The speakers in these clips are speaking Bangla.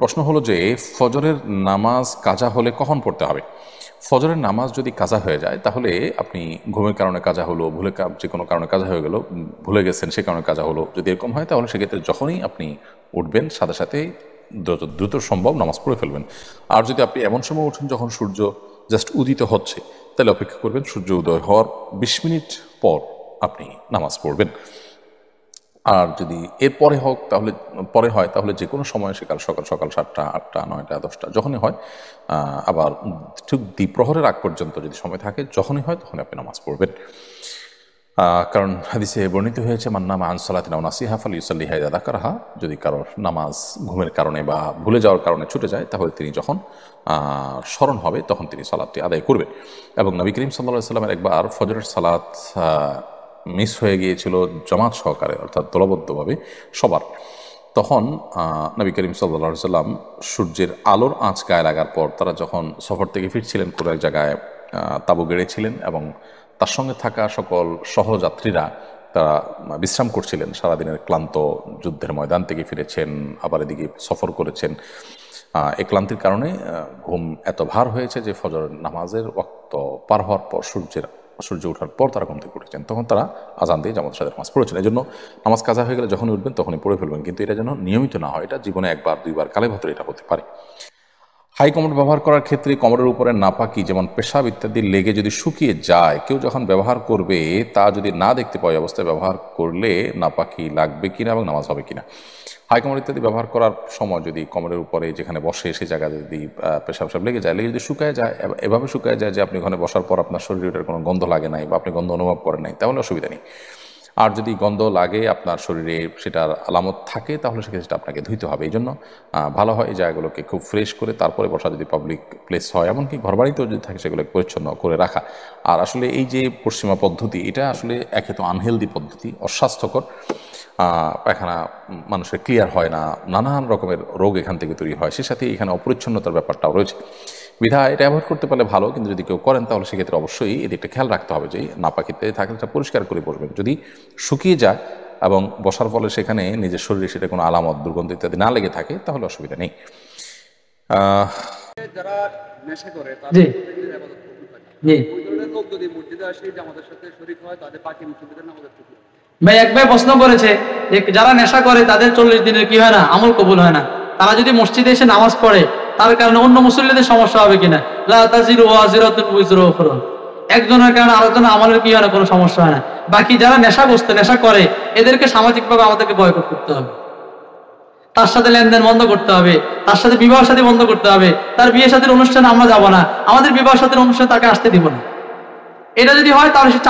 প্রশ্ন হলো যে ফজরের নামাজ কাজা হলে কখন পড়তে হবে। ফজরের নামাজ যদি কাজা হয়ে যায় তাহলে আপনি ঘুমের কারণে কাজা হলো, যে কোনো কারণে কাজা হয়ে গেল, ভুলে গেছেন সে কারণে কাজা হলো, যদি এরকম হয় তাহলে সেক্ষেত্রে যখনই আপনি উঠবেন সাথে সাথে দ্রুত সম্ভব নামাজ পড়ে ফেলবেন। আর যদি আপনি এমন সময় উঠেন যখন সূর্য জাস্ট উদিত হচ্ছে, তাহলে অপেক্ষা করবেন সূর্য উদয় হওয়ার 20 মিনিট পর আপনি নামাজ পড়বেন। আর যদি এর পরে হয় তাহলে যে কোনো সময় সকাল 7টা 8টা 9টা 10টা যখনই হয়, আবার ঠিক দ্বিপ্রহরের আগ পর্যন্ত যদি সময় থাকে, যখনই হয় তখনই আপনি নামাজ পড়বেন। কারণ হাদিসে বর্ণিত হয়েছে মান নামা আন সালাতিন আও নাসিহা ফালিউসাল্লিহা ইযা যাকারাহা, যদি কারোর নামাজ ঘুমের কারণে বা ভুলে যাওয়ার কারণে ছুটে যায় তাহলে তিনি যখন স্মরণ হবে তখন তিনি সালাতটি আদায় করবেন। এবং নবী করিম সাল্লাল্লাহু আলাইহি ওয়াসাল্লামের একবার ফজরের সালাত মিস হয়ে গিয়েছিল জামাত সহকারে, অর্থাৎ দলবদ্ধভাবে সবার। তখন নবী করিম সাল্লাল্লাহু আলাইহি ওয়াসাল্লাম সূর্যের আলোর আঁচ গায়ে লাগার পর তারা যখন সফর থেকে ফিরছিলেন, কোনো এক জায়গায় তাঁবু গেড়েছিলেন এবং তার সঙ্গে থাকা সকল সহযাত্রীরা তারা বিশ্রাম করছিলেন। সারাদিনের ক্লান্ত, যুদ্ধের ময়দান থেকে ফিরেছেন, আবার এদিকে সফর করেছেন। এই ক্লান্তির কারণে ঘুম এত ভার হয়েছে যে ফজর নামাজের ওয়াক্ত পার হওয়ার পর সূর্য ওঠার পর তারা ঘুম থেকে উঠেছেন। তখন তারা আজান দিয়ে জামাতের সাথে নামাজ পড়েছেন। এই জন্য নামাজ কাজা হয়ে গেলে যখনই উঠবেন তখনই পড়ে ফেলবেন, কিন্তু এটা যেন নিয়মিত না হয়। এটা জীবনে একবার দুইবার কালে ভেতরে এটা হতে পারে। হাই কমোড ব্যবহার করার ক্ষেত্রে কমোডের উপরে নাপাকি যেমন পেশাব ইত্যাদি লেগে যদি শুকিয়ে যায়, কেউ যখন ব্যবহার করবে তা যদি না দেখতে পায় অবস্থায় ব্যবহার করলে নাপাকি লাগবে কিনা এবং নামাজ হবে কিনা। হাই কমোড ইত্যাদি ব্যবহার করার সময় যদি কমোডের উপরে যেখানে বসে সেই জায়গায় যদি পেশাব লেগে যদি শুকায় যায়, এভাবে শুকায় যায় যে আপনি ওখানে বসার পর আপনার শরীরের কোনো গন্ধ লাগে নাই বা আপনি গন্ধ অনুভব করেন নাই, তাহলে অসুবিধা নেই। আর যদি গন্ধ লাগে, আপনার শরীরে সেটার আলামত থাকে, তাহলে সেটা আপনাকে ধুইতে হবে। এই জন্য ভালো হয় এই জায়গাগুলোকে খুব ফ্রেশ করে তারপরে বসা, যদি পাবলিক প্লেস হয়, এমনকি ঘরবাড়িতেও যদি থাকে সেগুলোকে পরিচ্ছন্ন করে রাখা। আর আসলে এই যে পশ্চিমা পদ্ধতি, এটা আসলে একে তো আনহেলদি পদ্ধতি, অস্বাস্থ্যকর। পায়খানা মানুষের ক্লিয়ার হয় না, নানান রকমের রোগ এখান থেকে তৈরি হয়, সে সাথে এখানে অপরিচ্ছন্নতার ব্যাপারটাও রয়েছে। বিধায় এটা অ্যাভয়েড করতে পারলে ভালো, কিন্তু যদি কেউ করেন তাহলে সেক্ষেত্রে অবশ্যই এদিকটা খেয়াল রাখতে হবে যে নাপাকিতে থাকলে এটা পরিষ্কার করে বসবেন। যদি শুকিয়ে যায় এবং বসার ফলে সেখানে নিজের শরীরে সেটা কোনো আলামত, দুর্গন্ধ ইত্যাদি না লেগে থাকে তাহলে অসুবিধা নেই। যারা নেশা করে ভাই এক ভাই প্রশ্ন করেছে যে যারা নেশা করে তাদের 40 দিনের কি হয় না, আমল কবুল হয় না। তারা যদি মসজিদে এসে নামাজ পড়ে তার কারণে অন্য মুসল্লিদের সমস্যা হবে কিনা। লা তাজিরু ওয়াজিরাতুন উযরা উখরা, একজনের কারণে আরেকজনের আমলের কি হয় না, কোনো সমস্যা হয় না। বাকি যারা নেশা করে এদেরকে সামাজিকভাবে আমাদেরকে বয়কট করতে হবে, তার সাথে লেনদেন বন্ধ করতে হবে, তার সাথে বিবাহ শাদী বন্ধ করতে হবে। তার বিয়ে শাদীর অনুষ্ঠানে আমরা যাব না, আমাদের বিবাহ শাদীর অনুষ্ঠানে তাকে আসতে দিব না। এটা যদি হয় তাহলে সে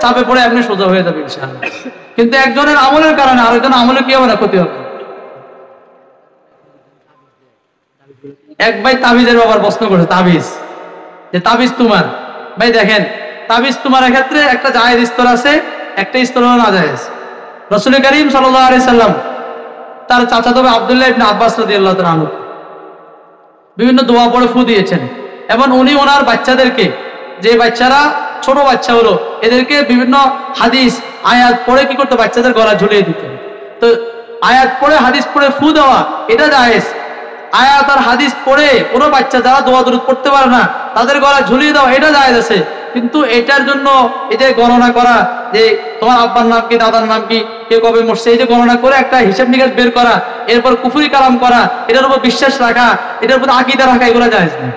চাপে পড়ে এমনি সোজা হয়ে যাবে ইনশাআল্লাহ। কিন্তু একজনের আমলের কারণে আরেকজনের আমলের কি হবে না, ক্ষতি হবে। এক ভাই তাবিজের ব্যাপার প্রশ্ন করেছে, তাবিজ তোমার। ভাই দেখেন, তাবিজ তোমার ক্ষেত্রে একটা জায়েজ স্তর আছে, একটা স্তর হলো নাজায়েজ। রাসূল করিম সাল্লাল্লাহু আলাইহি সাল্লাম তার চাচাতো ভাই আব্দুল্লাহ ইবনে আব্বাস রাদিয়াল্লাহু তাআলা আনহু বিভিন্ন দোয়া পড়ে ফু দিয়েছেন, এবং উনি ওনার বাচ্চাদেরকে, যে বাচ্চারা ছোট বাচ্চা হলো, এদেরকে বিভিন্ন হাদিস আয়াত পড়ে কি করতে, বাচ্চাদের গলা ঝুলিয়ে দিতেন। তো আয়াত পড়ে হাদিস পড়ে ফু দেওয়া এটা জায়েজ। আয়াত আর হাদিস পড়ে কোনো বাচ্চা যারা দোয়া দরুদ পড়তে পারে না তাদের গলা ঝুলিয়ে দেওয়া এটা জায়েজ আছে। কিন্তু এটার জন্য এই যে গণনা করা, যে তোমার আব্বার নাম কি, দাদার নাম কি, কে কবে মরছে, এই যে গণনা করে একটা হিসাব নিকাশ বের করা, এরপর কুফরি কালাম করা, এটার উপর বিশ্বাস রাখা, এটার উপর আকীদা রাখা, এগুলো জায়েজ না।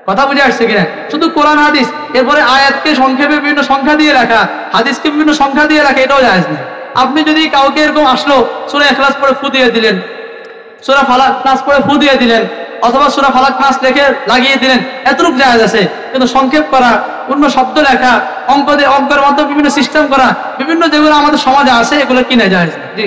কথা বুঝে আসছে কিনা? শুধু কোরআন হাদিস, এরপরে আয়াতকে সংক্ষেপে বিভিন্ন সংখ্যা দিয়ে রাখা, হাদিসকে বিভিন্ন সংখ্যা দিয়ে রাখা, এটাও জায়েজ না। আপনি যদি কাউকে এরকম আসলো সূরা ইখলাস পড়ে ফু দিয়ে দিলেন, সূরা ফালাক নাস পড়ে ফু দিয়ে দিলেন, অথবা সূরা ফালাক নাস লেখে লাগিয়ে দিলেন, এতটুকু জায়েজ আছে। কিন্তু সংক্ষেপ করা, অন্য শব্দ লেখা, অঙ্কের মাধ্যমে বিভিন্ন সিস্টেম করা, বিভিন্ন যেগুলো আমাদের সমাজে আছে, এগুলো কি না জায়েজ না। জি।